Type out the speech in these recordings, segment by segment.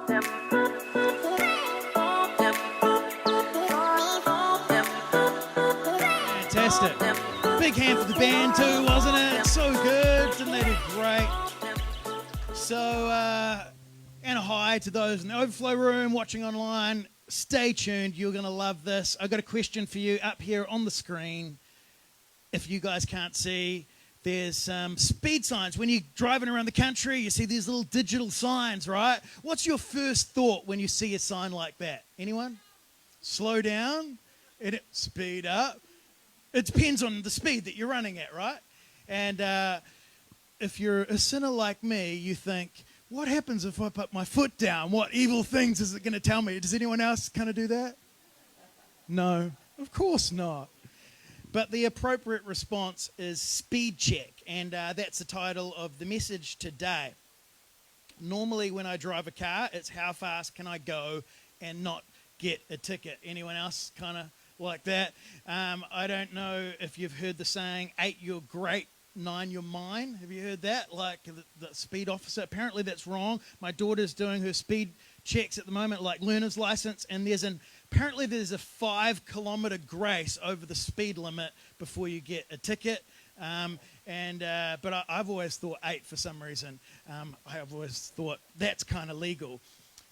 Fantastic. Big hand for the band too, wasn't it? So good. Didn't they do great? So, and a hi to those in the overflow room watching online. Stay tuned. You're going to love this. I've got a question for you up here on the screen. If you guys can't see, there's some speed signs. When you're driving around the country, you see these little digital signs, right? What's your first thought when you see a sign like that? Anyone? Slow down? Speed up? It depends on the speed that you're running at, right? And if you're a sinner like me, you think, what happens if I put my foot down? What evil things is it going to tell me? Does anyone else kind of do that? No, of course not. But the appropriate response is speed check, and that's the title of the message today. Normally when I drive a car, it's how fast can I go and not get a ticket. Anyone else kind of like that? I don't know if you've heard the saying, 8 you're great, 9 you're mine. Have you heard that? Like the speed officer. Apparently that's wrong. My daughter's doing her speed checks at the moment, like learner's license, and apparently there's a 5-kilometer grace over the speed limit before you get a ticket. But I've always thought 8 for some reason. I've always thought that's kind of legal.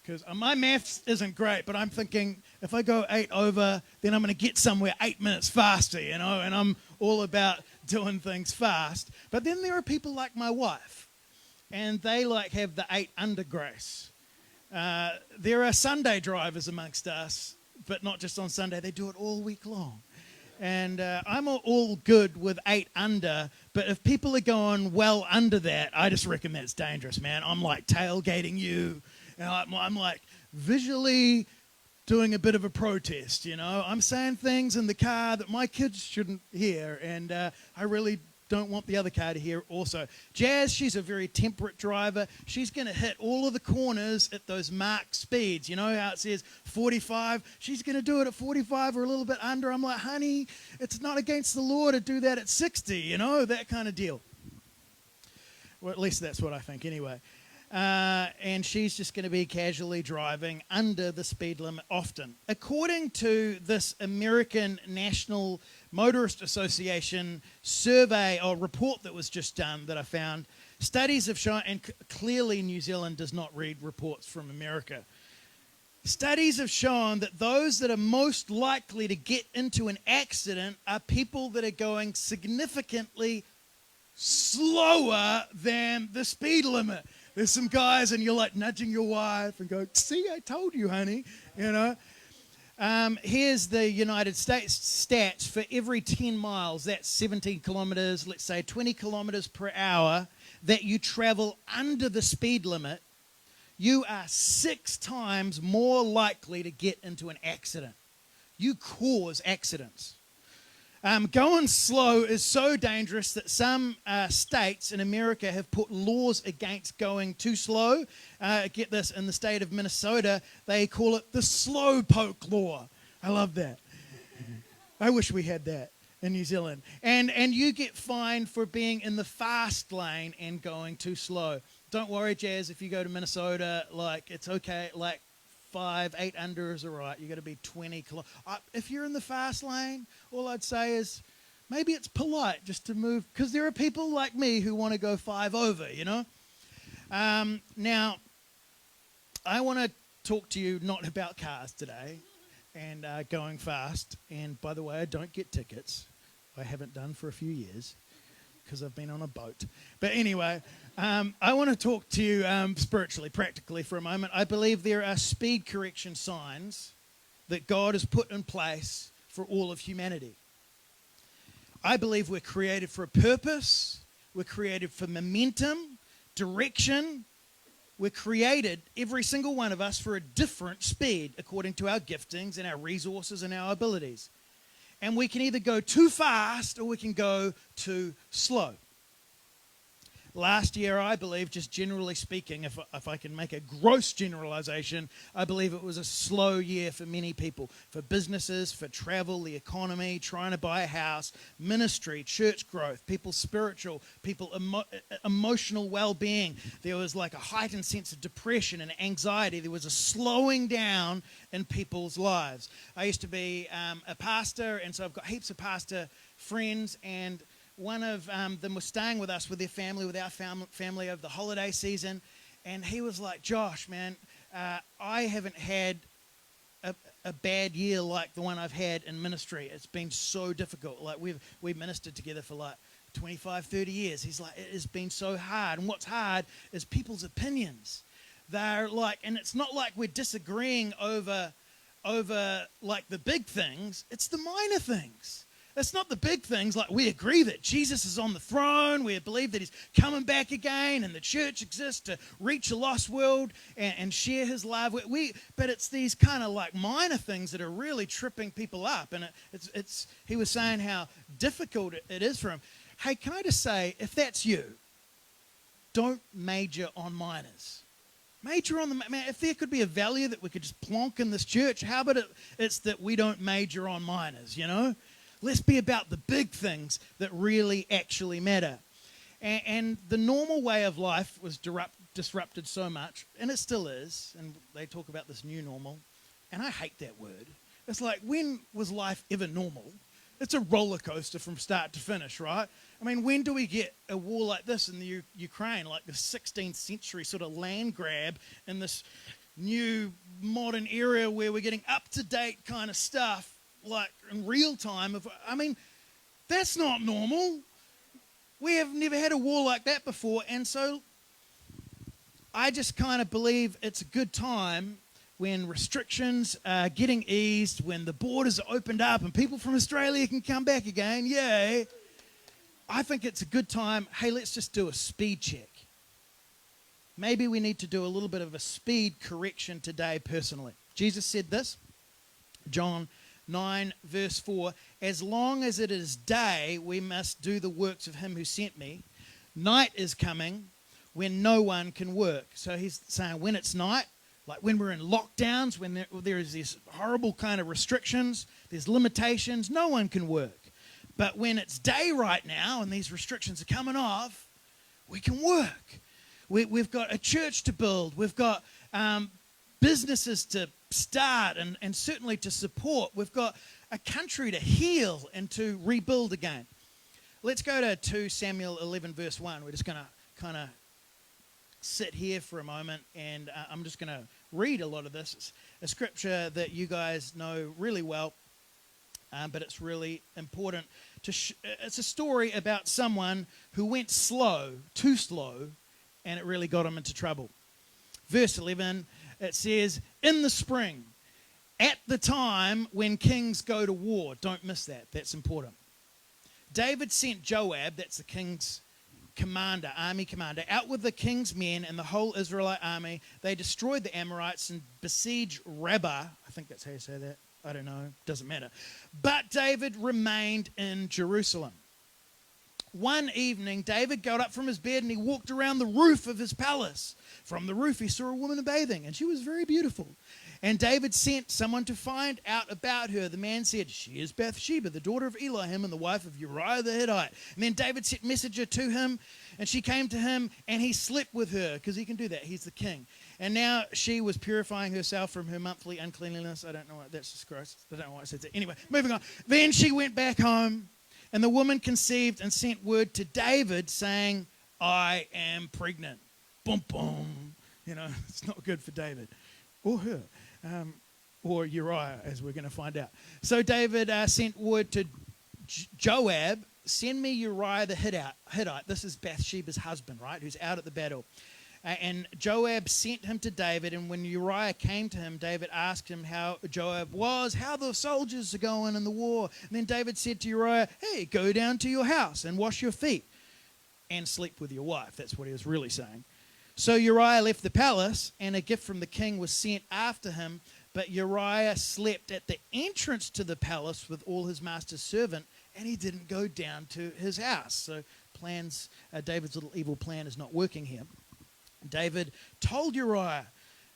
Because my maths isn't great, but I'm thinking if I go 8 over, then I'm going to get somewhere 8 minutes faster, and I'm all about doing things fast. But then there are people like my wife, and they have the 8 under grace. There are Sunday drivers amongst us, but not just on Sunday. They do it all week long. And I'm all good with 8 under, but if people are going well under that, I just reckon that's dangerous, man. I'm like tailgating you. And I'm like visually doing a bit of a protest, I'm saying things in the car that my kids shouldn't hear, and I really don't want the other car to hear also. Jazz, she's a very temperate driver. She's going to hit all of the corners at those marked speeds. You know how it says 45? She's going to do it at 45 or a little bit under. I'm like, honey, it's not against the law to do that at 60, that kind of deal. Well, at least that's what I think anyway. And she's just going to be casually driving under the speed limit often. According to this American National Motorist Association survey or report that was just done that I found, studies have shown, and clearly New Zealand does not read reports from America, studies have shown that those that are most likely to get into an accident are people that are going significantly slower than the speed limit. There's some guys and you're like nudging your wife and go, see, I told you, honey, Here's the United States stats for every 10 miles, that's 17 kilometers, let's say 20 kilometers per hour, that you travel under the speed limit, you are 6 times more likely to get into an accident. You cause accidents. Going slow is so dangerous that some states in America have put laws against going too slow. Get this, in the state of Minnesota, they call it the slow poke law. I love that. I wish we had that in New Zealand. And you get fined for being in the fast lane and going too slow. Don't worry, Jazz, if you go to Minnesota, it's okay, 5, 8 under is all right. You got to be 20 kilometers. If you're in the fast lane, all I'd say is maybe it's polite just to move, because there are people like me who want to go 5 over, Now, I want to talk to you not about cars today and going fast. And by the way, I don't get tickets. I haven't done for a few years because I've been on a boat. But anyway, I want to talk to you spiritually, practically for a moment. I believe there are speed correction signs that God has put in place for all of humanity. I believe we're created for a purpose. We're created for momentum, direction. We're created, every single one of us, for a different speed according to our giftings and our resources and our abilities. And we can either go too fast or we can go too slow. last year, I believe, just generally speaking, if I can make a gross generalization, I believe it was a slow year for many people, for businesses, for travel, the economy, trying to buy a house, ministry, church growth, people's spiritual, emotional well-being. There was like a heightened sense of depression and anxiety. There was a slowing down in people's lives. I used to be a pastor, and so I've got heaps of pastor friends, and one of them was staying with us with their family, with our family over the holiday season, and he was like, Josh, man, I haven't had a bad year like the one I've had in ministry. It's been so difficult. Like we've ministered together for like 25, 30 years. He's like, it has been so hard. And what's hard is people's opinions. They're like, and it's not like we're disagreeing over like the big things. It's the minor things. It's not the big things. Like we agree that Jesus is on the throne. We believe that he's coming back again and the church exists to reach a lost world and share his love. But it's these kind of like minor things that are really tripping people up. And he was saying how difficult it is for him. Hey, can I just say, if that's you, don't major on minors. Major on man, if there could be a value that we could just plonk in this church, how about it's that we don't major on minors, you know? Let's be about the big things that really actually matter. And the normal way of life was disrupted so much, and it still is, and they talk about this new normal, and I hate that word. It's like, when was life ever normal? It's a roller coaster from start to finish, right? I mean, when do we get a war like this in the Ukraine, like the 16th century sort of land grab in this new modern era where we're getting up-to-date kind of stuff, like in real time? I mean, that's not normal. We have never had a war like that before, and so I just kind of believe it's a good time when restrictions are getting eased, when the borders are opened up and people from Australia can come back again, yay. I think it's a good time. Hey, let's just do a speed check. Maybe we need to do a little bit of a speed correction today personally. Jesus said this, John 9 verse 4, as long as it is day, we must do the works of him who sent me. Night is coming when no one can work. So he's saying when it's night, like when we're in lockdowns, when there is these horrible kind of restrictions, there's limitations, no one can work. But when it's day right now and these restrictions are coming off, we can work. We've got a church to build. We've got businesses to start and certainly to support. We've got a country to heal and to rebuild again. Let's go to 2 Samuel 11 verse 1. We're just going to kind of sit here for a moment, and I'm just going to read a lot of this. It's a scripture that you guys know really well, but it's really important. It's a story about someone who went too slow, and it really got him into trouble. Verse 11, it says, in the spring, at the time when kings go to war. Don't miss that. That's important. David sent Joab, that's the king's army commander, out with the king's men and the whole Israelite army. They destroyed the Amorites and besieged Rabbah. I think that's how you say that. I don't know. Doesn't matter. But David remained in Jerusalem. One evening, David got up from his bed and he walked around the roof of his palace. From the roof, he saw a woman bathing, and she was very beautiful. And David sent someone to find out about her. The man said, she is Bathsheba, the daughter of Eliam and the wife of Uriah the Hittite. And then David sent a messenger to him, and she came to him, and he slept with her, because he can do that. He's the king. And now she was purifying herself from her monthly uncleanliness. I don't know why. That's just gross. I don't know why I said that. Anyway, moving on. Then she went back home, and the woman conceived and sent word to David saying, I am pregnant. Boom, boom. You know, it's not good for David or her. Or Uriah, as we're going to find out. So David sent word to Joab, send me Uriah the Hittite. This is Bathsheba's husband, right, who's out at the battle. And Joab sent him to David, and when Uriah came to him, David asked him how Joab was, how the soldiers are going in the war. And then David said to Uriah, hey, go down to your house and wash your feet and sleep with your wife. That's what he was really saying. So Uriah left the palace, and a gift from the king was sent after him. But Uriah slept at the entrance to the palace with all his master's servant, and he didn't go down to his house. So plans, David's little evil plan is not working here. David told Uriah,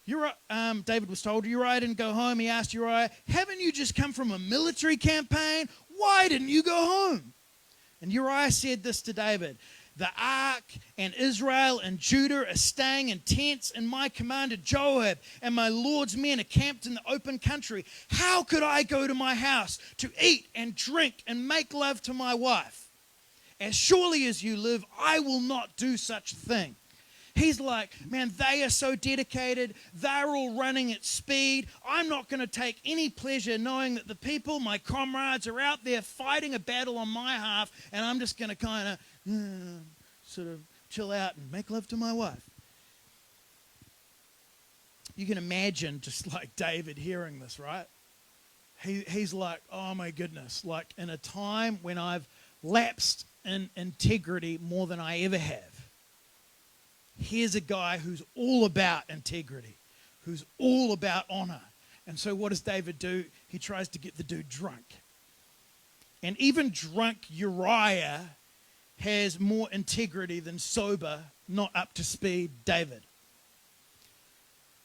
David was told Uriah didn't go home. He asked Uriah, haven't you just come from a military campaign? Why didn't you go home? And Uriah said this to David, the ark and Israel and Judah are staying in tents, and my commander Joab and my Lord's men are camped in the open country. How could I go to my house to eat and drink and make love to my wife? As surely as you live, I will not do such a thing. He's like, man, they are so dedicated. They're all running at speed. I'm not going to take any pleasure knowing that the people, my comrades, are out there fighting a battle on my half, and I'm just going to kind of sort of chill out and make love to my wife. You can imagine just like David hearing this, right? He's like, oh my goodness, like in a time when I've lapsed in integrity more than I ever have. Here's a guy who's all about integrity, who's all about honor. And so what does David do? He tries to get the dude drunk. And even drunk Uriah has more integrity than sober, not up to speed David.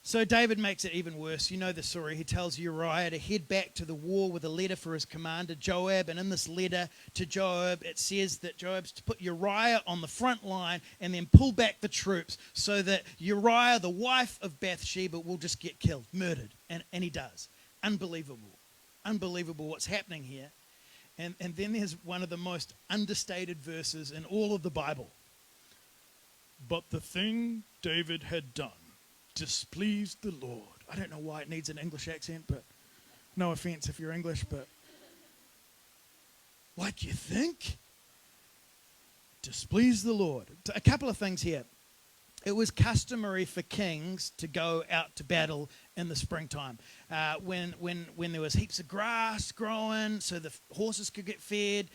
So David makes it even worse. You know the story. He tells Uriah to head back to the war with a letter for his commander Joab. And in this letter to Joab, it says that Joab's to put Uriah on the front line and then pull back the troops so that Uriah, the wife of Bathsheba, will just get killed, murdered. And he does. Unbelievable. Unbelievable what's happening here. And then there's one of the most understated verses in all of the Bible. But the thing David had done displeased the Lord. I don't know why it needs an English accent, but no offense if you're English, but like you think? Displeased the Lord. A couple of things here. It was customary for kings to go out to battle in the springtime when there was heaps of grass growing so the horses could get fed,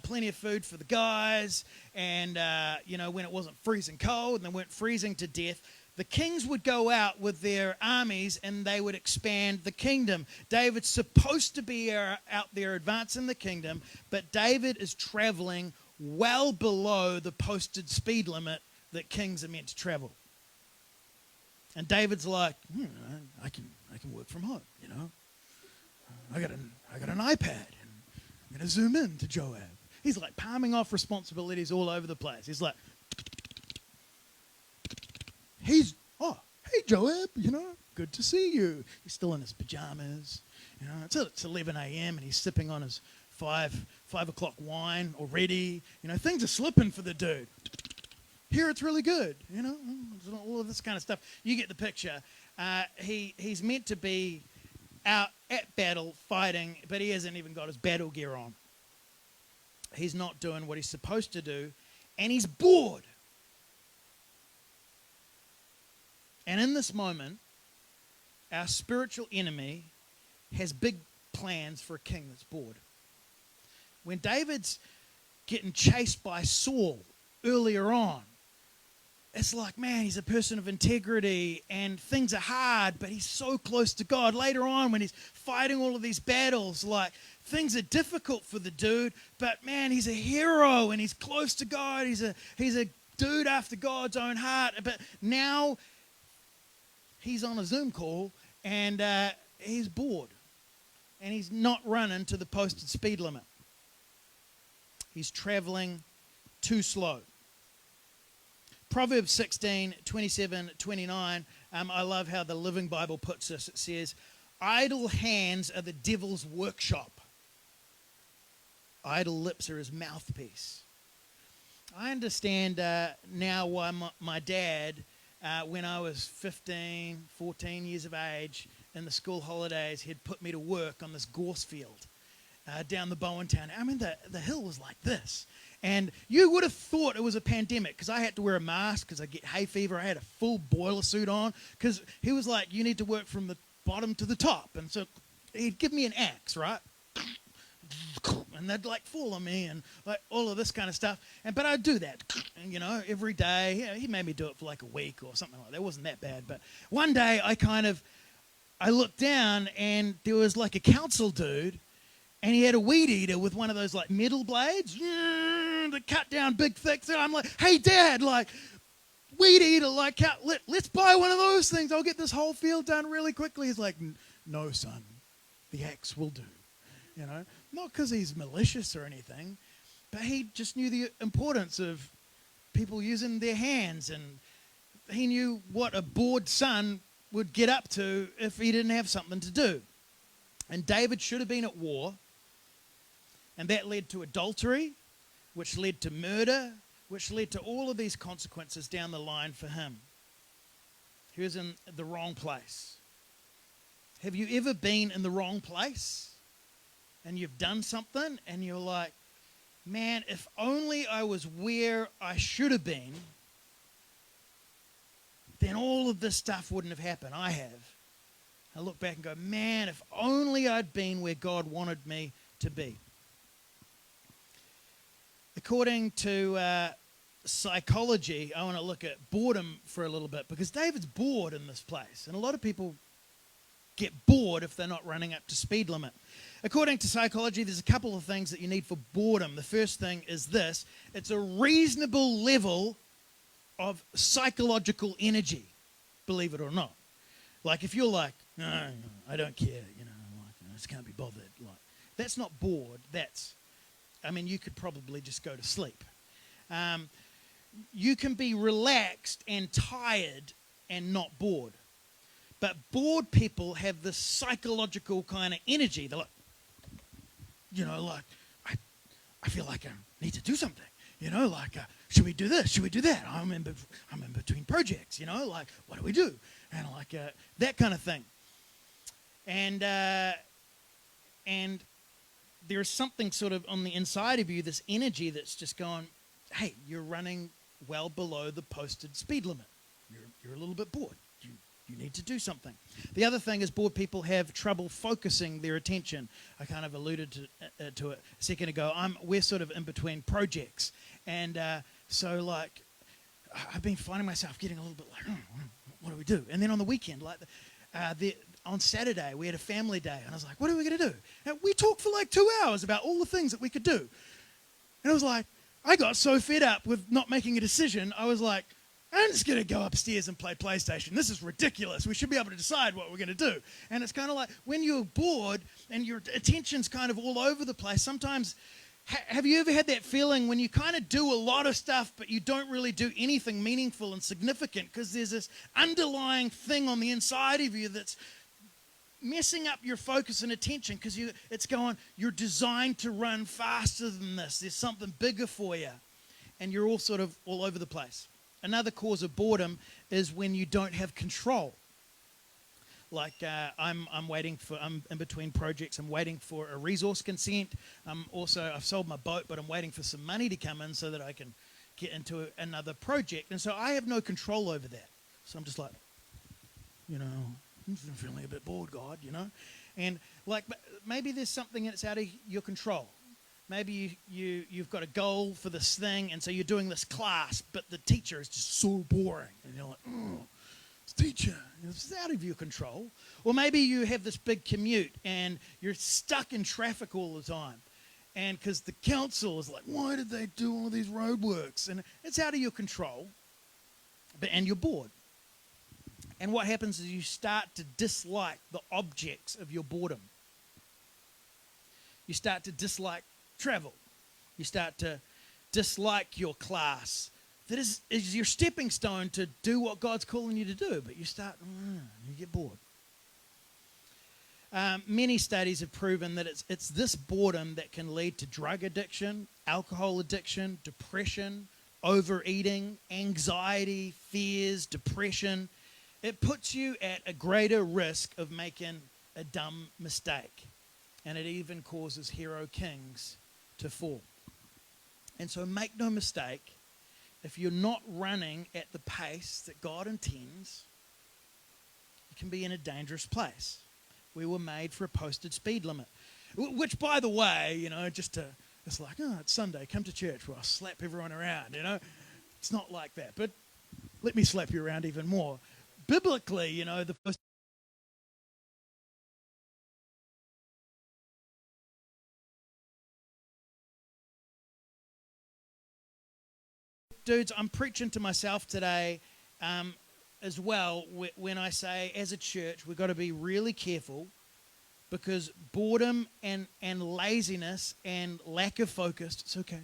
plenty of food for the guys, and when it wasn't freezing cold and they weren't freezing to death. The kings would go out with their armies and they would expand the kingdom. David's supposed to be out there advancing the kingdom, but David is traveling well below the posted speed limit that kings are meant to travel. And David's like, I can work from home, you know. I got an iPad and I'm going to zoom in to Joab. He's like palming off responsibilities all over the place. He's like, hey Joab, good to see you. He's still in his pajamas. It's 11 a.m. and he's sipping on his 5 o'clock wine already. Things are slipping for the dude. Here it's really good. All of this kind of stuff. You get the picture. He's meant to be out at battle fighting, but he hasn't even got his battle gear on. He's not doing what he's supposed to do, and he's bored. And in this moment, our spiritual enemy has big plans for a king that's bored. When David's getting chased by Saul earlier on, it's like, man, he's a person of integrity and things are hard, but he's so close to God. Later on, when he's fighting all of these battles, like, things are difficult for the dude, but man, he's a hero and he's close to God. He's a dude after God's own heart. But now he's on a Zoom call and he's bored and he's not running to the posted speed limit. He's traveling too slow. Proverbs 16, 27, 29, I love how the Living Bible puts this. It says, idle hands are the devil's workshop. Idle lips are his mouthpiece. I understand now why my dad, when I was 15, 14 years of age, in the school holidays, he'd put me to work on this gorse field down the Bowen Town. I mean, the hill was like this. And you would have thought it was a pandemic because I had to wear a mask because I get hay fever. I had a full boiler suit on because he was like, you need to work from the bottom to the top. And so he'd give me an axe, right? And they'd like fall on me and like all of this kind of stuff. But I'd do that, every day. He made me do it for like a week or something like that. It wasn't that bad. But one day I looked down and there was like a council dude And he had a weed eater with one of those like metal blades to cut down big thick things. I'm like, hey Dad, like weed eater, like let's buy one of those things. I'll get this whole field done really quickly. He's like, no son, the axe will do. You know, not because he's malicious or anything, but he just knew the importance of people using their hands, and he knew what a bored son would get up to if he didn't have something to do. And David should have been at war, and that led to adultery, which led to murder, which led to all of these consequences down the line for him. He was in the wrong place. Have you ever been in the wrong place and you've done something and you're like, man, if only I was where I should have been, then all of this stuff wouldn't have happened. I have. I look back and go, man, if only I'd been where God wanted me to be. According to psychology, I want to look at boredom for a little bit, because David's bored in this place. And a lot of people get bored if they're not running up to speed limit. According to psychology, there's a couple of things that you need for boredom. The first thing is this: it's a reasonable level of psychological energy, believe it or not. Like if you're like, no, I don't care, I just can't be bothered. Like, that's not bored. You could probably just go to sleep. You can be relaxed and tired and not bored. But bored people have this psychological kind of energy. They're like, I feel like I need to do something. Should we do this? Should we do that? I'm in between projects. What do we do? And that kind of thing. And there's something sort of on the inside of you, this energy that's just going, hey, you're running well below the posted speed limit. You're a little bit bored. You need to do something. The other thing is bored people have trouble focusing their attention. I kind of alluded to it a second ago. We're sort of in between projects. And so I've been finding myself getting a little bit like, what do we do? And then on the weekend, on Saturday, we had a family day. And I was like, what are we going to do? And we talked for 2 hours about all the things that we could do. And it was like, I got so fed up with not making a decision. I was like, I'm just going to go upstairs and play PlayStation. This is ridiculous. We should be able to decide what we're going to do. And it's kind of like when you're bored and your attention's kind of all over the place, sometimes, have you ever had that feeling when you kind of do a lot of stuff, but you don't really do anything meaningful and significant because there's this underlying thing on the inside of you that's messing up your focus and attention because you're designed to run faster than this. There's something bigger for you. And you're all sort of all over the place. Another cause of boredom is when you don't have control. I'm in between projects. I'm waiting for a resource consent. I've sold my boat, but I'm waiting for some money to come in so that I can get into another project. And so I have no control over that. So I'm just like, I'm feeling a bit bored, God, And maybe there's something that's out of your control. Maybe you've got a goal for this thing, and so you're doing this class, but the teacher is just so boring. And you're like, oh, it's teacher. It's out of your control. Or maybe you have this big commute, and you're stuck in traffic all the time. And because the council is like, why did they do all these roadworks? And it's out of your control, and you're bored. And what happens is you start to dislike the objects of your boredom. You start to dislike travel. You start to dislike your class. That is your stepping stone to do what God's calling you to do. But you get bored. Many studies have proven that it's this boredom that can lead to drug addiction, alcohol addiction, depression, overeating, anxiety, fears, depression. It puts you at a greater risk of making a dumb mistake. And it even causes hero kings to fall. And so make no mistake, if you're not running at the pace that God intends, you can be in a dangerous place. We were made for a posted speed limit. Which, by the way, it's like, it's Sunday, come to church where I'll slap everyone around, It's not like that. But let me slap you around even more. Biblically, the posted dudes, I'm preaching to myself today as well when I say, as a church, we've got to be really careful, because boredom and laziness and lack of focus, it's okay.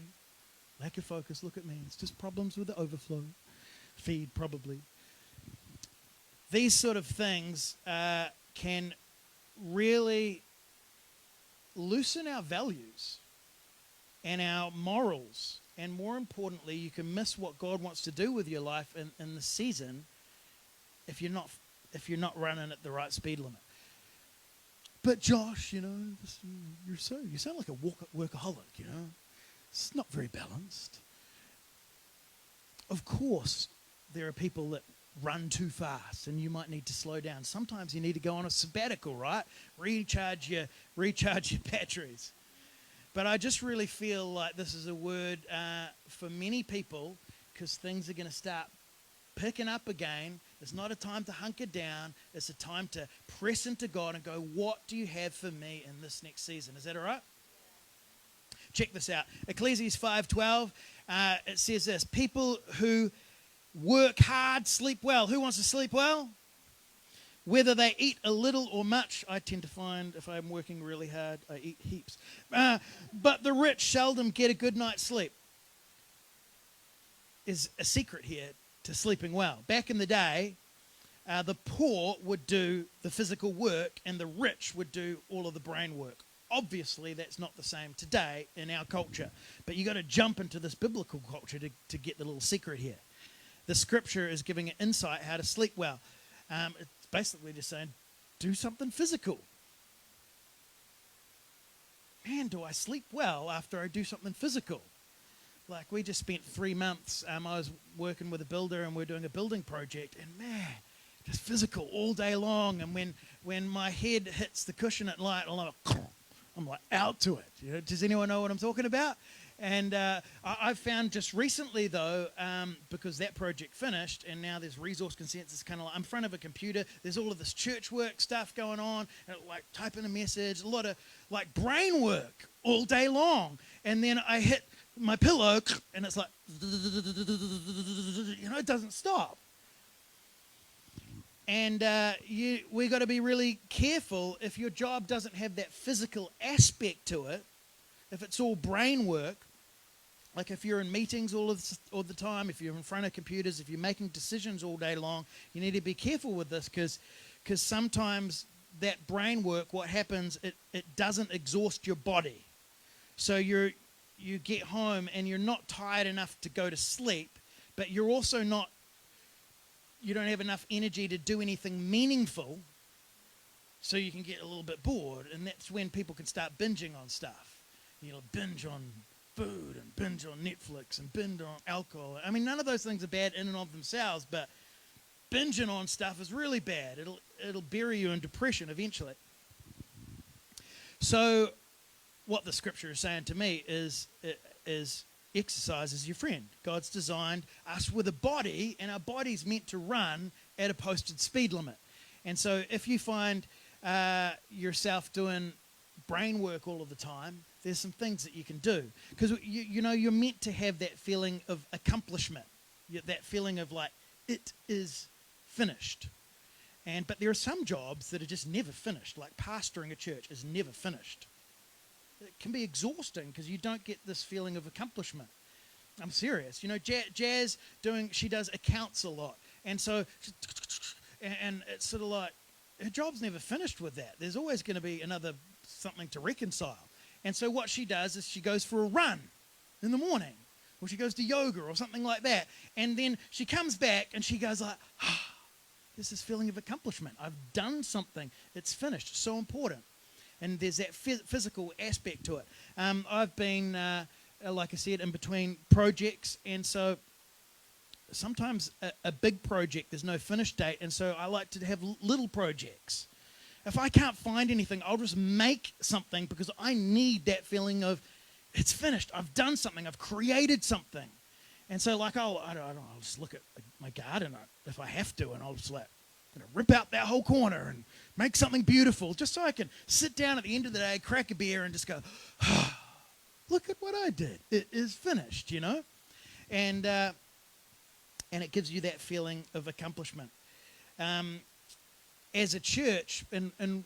Lack of focus, look at me. It's just problems with the overflow feed, probably. These sort of things can really loosen our values and our morals. And more importantly, you can miss what God wants to do with your life in the season if you're not running at the right speed limit. But Josh, you sound like a workaholic, It's not very balanced. Of course, there are people that run too fast, and you might need to slow down. Sometimes you need to go on a sabbatical, right? Recharge your batteries. But I just really feel like this is a word for many people, because things are going to start picking up again. It's not a time to hunker down. It's a time to press into God and go, what do you have for me in this next season? Is that all right? Check this out. Ecclesiastes 5:12, it says this: people who work hard sleep well. Who wants to sleep well? Whether they eat a little or much, I tend to find if I'm working really hard, I eat heaps. But the rich seldom get a good night's sleep. Is a secret here to sleeping well. Back in the day, the poor would do the physical work and the rich would do all of the brain work. Obviously, that's not the same today in our culture. But you got to jump into this biblical culture to get the little secret here. The scripture is giving an insight how to sleep well. It's basically just saying, do something physical. Man, do I sleep well after I do something physical? Like, we just spent 3 months, I was working with a builder and we're doing a building project, and man, just physical all day long. And when my head hits the cushion at night, I'm like out to it. Does anyone know what I'm talking about? And I've found just recently, though, because that project finished and now there's resource consensus, kind of like I'm in front of a computer, there's all of this church work stuff going on, and like typing a message, a lot of like brain work all day long. And then I hit my pillow and it's like, it doesn't stop. And we got to be really careful if your job doesn't have that physical aspect to it, if it's all brain work, like if you're in meetings all the time, if you're in front of computers, if you're making decisions all day long, you need to be careful with this, because sometimes that brain work, what happens, it doesn't exhaust your body. So you get home and you're not tired enough to go to sleep, but you're also you don't have enough energy to do anything meaningful, so you can get a little bit bored, and that's when people can start binging on stuff. Binge on food and binge on Netflix and binge on alcohol. I mean, none of those things are bad in and of themselves, but binging on stuff is really bad. It'll bury you in depression eventually. So what the scripture is saying to me is exercise is your friend. God's designed us with a body, and our body's meant to run at a posted speed limit. And so if you find yourself doing brain work all of the time, there's some things that you can do. Because you're meant to have that feeling of accomplishment, that feeling of like, it is finished. But there are some jobs that are just never finished, like pastoring a church is never finished. It can be exhausting because you don't get this feeling of accomplishment. I'm serious. Jazz she does accounts a lot. And so, and it's sort of like, her job's never finished with that. There's always going to be something to reconcile. And so what she does is she goes for a run in the morning, or she goes to yoga or something like that. And then she comes back and she goes like, there's this feeling of accomplishment. I've done something. It's finished. So important. And there's that physical aspect to it. I've been, like I said, in between projects. And so sometimes a big project, there's no finish date. And so I like to have little projects. If I can't find anything, I'll just make something, because I need that feeling of it's finished. I've done something. I've created something. And so like I'll just look at my garden if I have to, and I'll just rip out that whole corner and make something beautiful, just so I can sit down at the end of the day, crack a beer, and just go, look at what I did. It is finished, And and it gives you that feeling of accomplishment. As a church in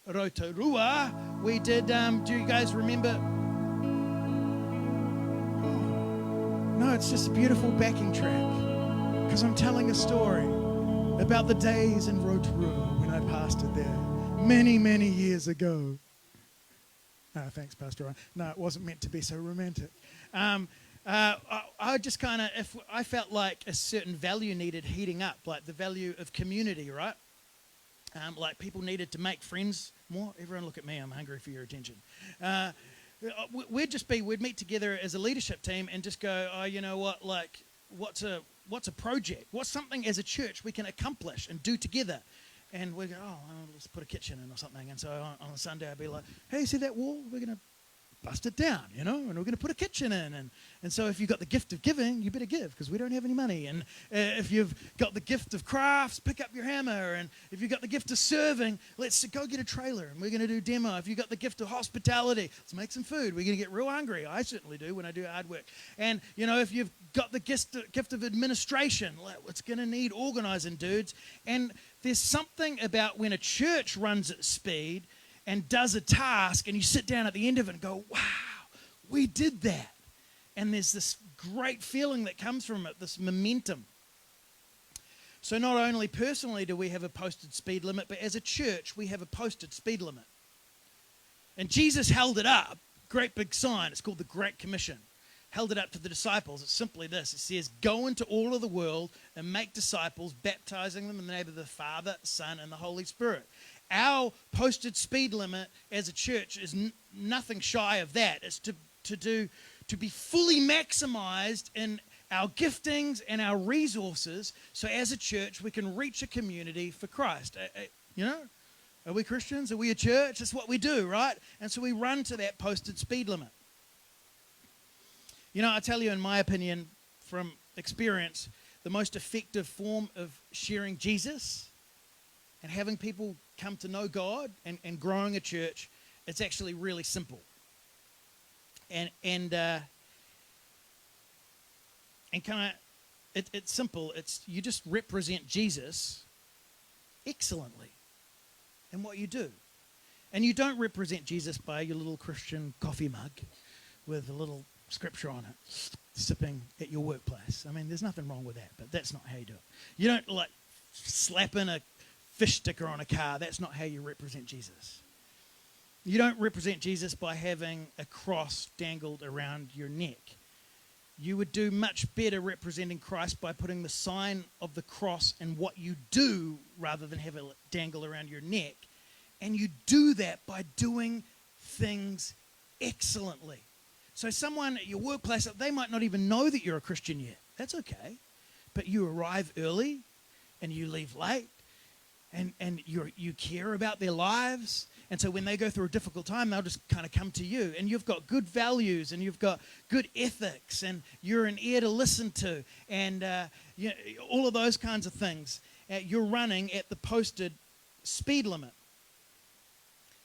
Rotorua, we did, do you guys remember? No, it's just a beautiful backing track, because I'm telling a story about the days in Rotorua when I pastored there many, many years ago. Thanks, Pastor Ryan. No, it wasn't meant to be so romantic. I just kind of, if I felt like a certain value needed heating up, like the value of community, right? Like people needed to make friends more. Everyone look at me, I'm hungry for your attention. We'd meet together as a leadership team and just go, oh, you know what, like, what's a project? What's something as a church we can accomplish and do together? And we go, let's put a kitchen in or something. And so on a Sunday, I'd be like, hey, see that wall? We're going to bust it down, and we're going to put a kitchen in. And so if you've got the gift of giving, you better give, because we don't have any money. And if you've got the gift of crafts, pick up your hammer. And if you've got the gift of serving, let's go get a trailer, and we're going to do demo. If you've got the gift of hospitality, let's make some food. We're going to get real hungry. I certainly do when I do hard work. And, if you've got the gift of administration, it's going to need organizing, dudes. And there's something about when a church runs at speed and does a task, and you sit down at the end of it and go, wow, we did that. And there's this great feeling that comes from it, this momentum. So not only personally do we have a posted speed limit, but as a church, we have a posted speed limit. And Jesus held it up, great big sign, it's called the Great Commission. Held it up to the disciples. It's simply this. It says, go into all of the world and make disciples, baptizing them in the name of the Father, Son, and the Holy Spirit. Our posted speed limit as a church is nothing shy of that. It's to be fully maximized in our giftings and our resources, so as a church we can reach a community for Christ. Are we Christians? Are we a church? That's what we do, right? And so we run to that posted speed limit. I tell you, in my opinion, from experience, the most effective form of sharing Jesus and having people come to know God and growing a church, it's actually really simple. It's simple. You just represent Jesus excellently in what you do. And you don't represent Jesus by your little Christian coffee mug with a little scripture on it, sipping at your workplace. I mean, there's nothing wrong with that, but that's not how you do it. You don't slap in a fish sticker on a car. That's not how you represent Jesus. You don't represent Jesus by having a cross dangled around your neck. You would do much better representing Christ by putting the sign of the cross in what you do rather than have it dangle around your neck. And you do that by doing things excellently. So someone at your workplace, they might not even know that you're a Christian yet. That's okay. But you arrive early and you leave late, and you care about their lives. And so when they go through a difficult time, they'll just kind of come to you. And you've got good values, and you've got good ethics, and you're an ear to listen to, and all of those kinds of things. You're running at the posted speed limit.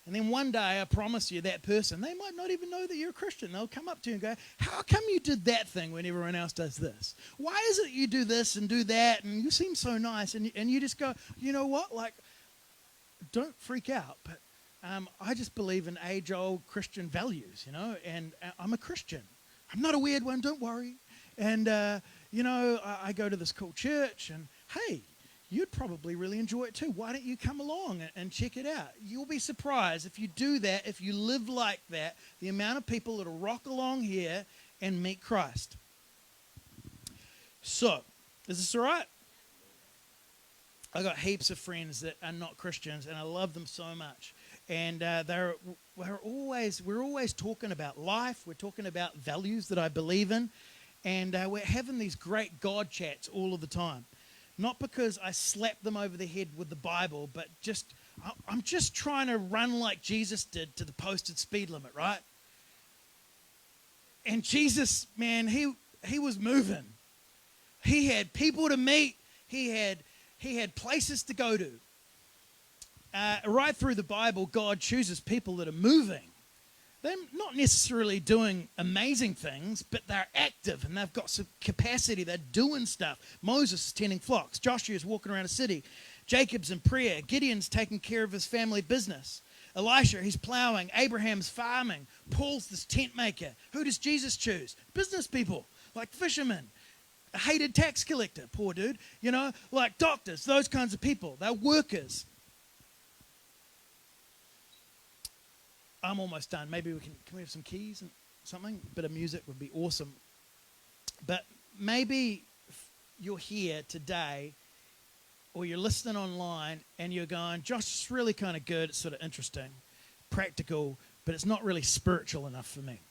And then one day, I promise you, that person, they might not even know that you're a Christian. They'll come up to you and go, how come you did that thing when everyone else does this? Why is it you do this and do that, and you seem so nice? And you just go, you know what? Don't freak out. But I just believe in age-old Christian values, and I'm a Christian. I'm not a weird one, don't worry. And, I go to this cool church, and, hey, you'd probably really enjoy it too. Why don't you come along and check it out? You'll be surprised if you do that, if you live like that, the amount of people that'll rock along here and meet Christ. So, is this all right? I got heaps of friends that are not Christians, and I love them so much. And we're always talking about life. We're talking about values that I believe in, and we're having these great God chats all of the time. Not because I slap them over the head with the Bible, but I'm just trying to run like Jesus did to the posted speed limit, right? And Jesus, man, he was moving. He had people to meet. He had places to go to. Right through the Bible, God chooses people that are moving. They're not necessarily doing amazing things, but they're active and they've got some capacity. They're doing stuff. Moses is tending flocks. Joshua's walking around a city. Jacob's in prayer. Gideon's taking care of his family business. Elisha, he's plowing. Abraham's farming. Paul's this tent maker. Who does Jesus choose? Business people, like fishermen. A hated tax collector, poor dude. Like doctors, those kinds of people. They're workers. I'm almost done. Maybe can we have some keys and something? A bit of music would be awesome. But maybe you're here today or you're listening online and you're going, Josh, it's really kind of good. It's sort of interesting, practical, but it's not really spiritual enough for me.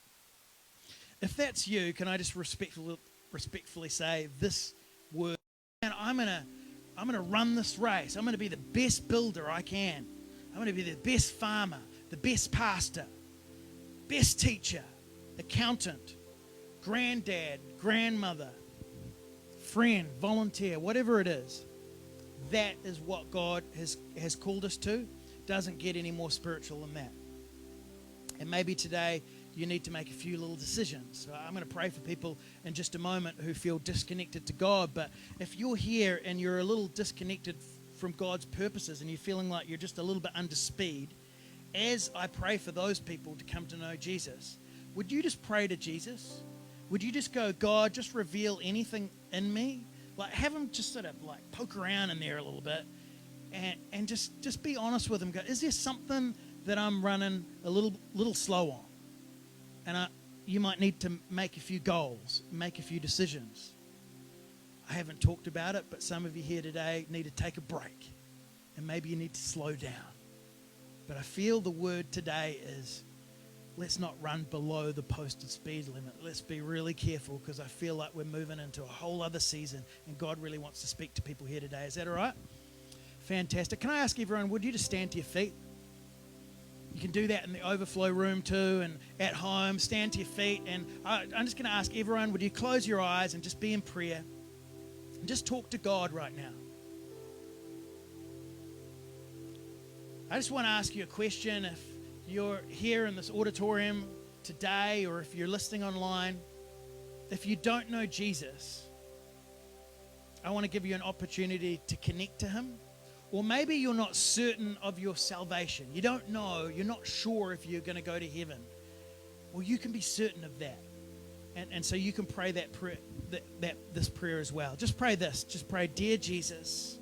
If that's you, can I just respectfully say this word? And I'm gonna run this race. I'm gonna be the best builder I can. I'm gonna be the best farmer, the best pastor, best teacher, accountant, granddad, grandmother, friend, volunteer, whatever it is. That is what God has called us to. Doesn't get any more spiritual than that. And maybe today you need to make a few little decisions. So I'm going to pray for people in just a moment who feel disconnected to God. But if you're here and you're a little disconnected from God's purposes and you're feeling like you're just a little bit under speed, as I pray for those people to come to know Jesus, would you just pray to Jesus? Would you just go, God, just reveal anything in me? Like, have him just sort of like poke around in there a little bit and just be honest with him. Go, is there something that I'm running a little slow on? And you might need to make a few goals, make a few decisions. I haven't talked about it, but some of you here today need to take a break. And maybe you need to slow down. But I feel the word today is, let's not run below the posted speed limit. Let's be really careful, because I feel like we're moving into a whole other season and God really wants to speak to people here today. Is that all right? Fantastic. Can I ask everyone, would you just stand to your feet? You can do that in the overflow room too, and at home, stand to your feet. And I'm just going to ask everyone, would you close your eyes and just be in prayer and just talk to God right now? I just want to ask you a question. If you're here in this auditorium today, or if you're listening online, if you don't know Jesus, I want to give you an opportunity to connect to him. Or maybe you're not certain of your salvation. You don't know, you're not sure if you're going to go to heaven. Well, you can be certain of that. And so you can pray that prayer, this prayer as well. Just pray this. Just pray, Dear Jesus.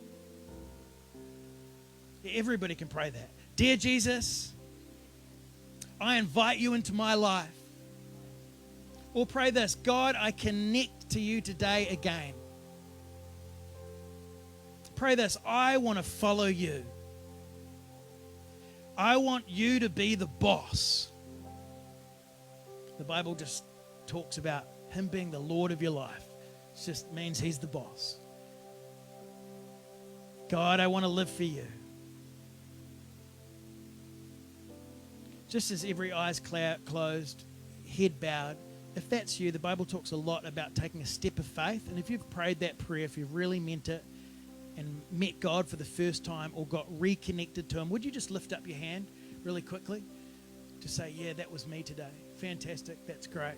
Everybody can pray that. Dear Jesus, I invite you into my life. Or pray this, God, I connect to you today again. Pray this, I want to follow you. I want you to be the boss. The Bible just talks about him being the Lord of your life. It just means he's the boss. God, I want to live for you. Just as every eye's closed, head bowed, if that's you, the Bible talks a lot about taking a step of faith. And if you've prayed that prayer, if you've really meant it, and met God for the first time or got reconnected to him, would you just lift up your hand really quickly to say, yeah, that was me today. Fantastic. That's great.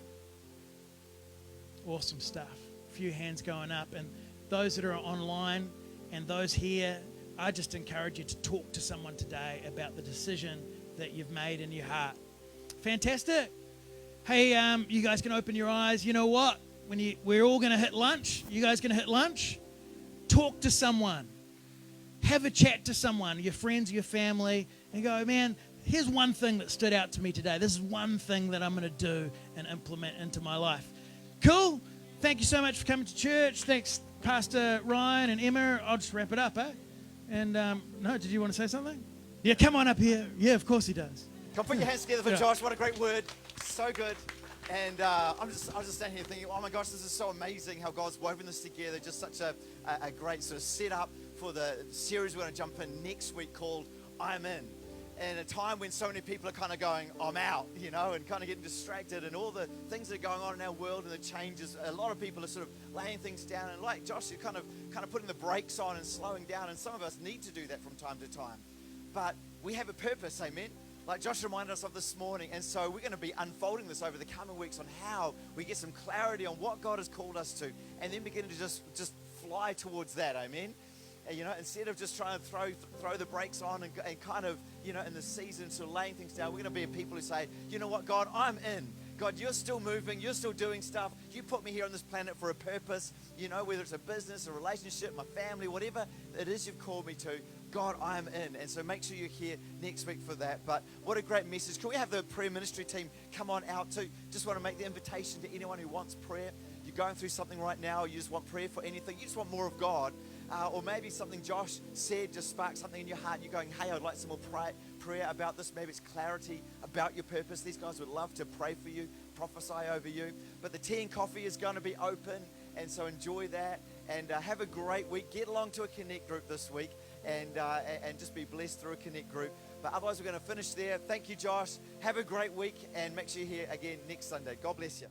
Awesome stuff. A few hands going up. And those that are online and those here, I just encourage you to talk to someone today about the decision that you've made in your heart. Fantastic. Hey, you guys can open your eyes. You know what? We're all going to hit lunch. You guys going to hit lunch? Talk to someone. Have a chat to someone, your friends, your family, and go, man, here's one thing that stood out to me today. This is one thing that I'm going to do and implement into my life. Cool. Thank you so much for coming to church. Thanks, Pastor Ryan and Emma. I'll just wrap it up, eh? And, no, did you want to say something? Yeah, come on up here. Yeah, of course he does. Come put your hands together for Josh. What a great word. So good. And I was just standing here thinking, oh my gosh, this is so amazing how God's woven this together. Just such a great sort of setup for the series we're going to jump in next week called I'm In. And a time when so many people are kind of going, I'm out, and kind of getting distracted and all the things that are going on in our world and the changes. A lot of people are sort of laying things down. And like Josh, you're kind of putting the brakes on and slowing down. And some of us need to do that from time to time. But we have a purpose, amen? like Josh reminded us of this morning. And so we're going to be unfolding this over the coming weeks on how we get some clarity on what God has called us to, and then begin to just fly towards that. Amen. And, instead of just trying to throw the brakes on and kind of, in the season, sort of laying things down, we're going to be a people who say, you know what, God, I'm in. God, you're still moving. You're still doing stuff. You put me here on this planet for a purpose, whether it's a business, a relationship, my family, whatever it is you've called me to. God, I'm in. And so make sure you're here next week for that. But what a great message. Can we have the prayer ministry team come on out too? Just want to make the invitation to anyone who wants prayer. You're going through something right now. You just want prayer for anything. You just want more of God. Or maybe something Josh said just sparked something in your heart. You're going, hey, I'd like some more prayer about this. Maybe it's clarity about your purpose. These guys would love to pray for you, prophesy over you. But the tea and coffee is going to be open. And so enjoy that. And have a great week. Get along to a Connect group this week. And just be blessed through a Connect group. But otherwise, we're going to finish there. Thank you, Josh. Have a great week. And make sure you're here again next Sunday. God bless you.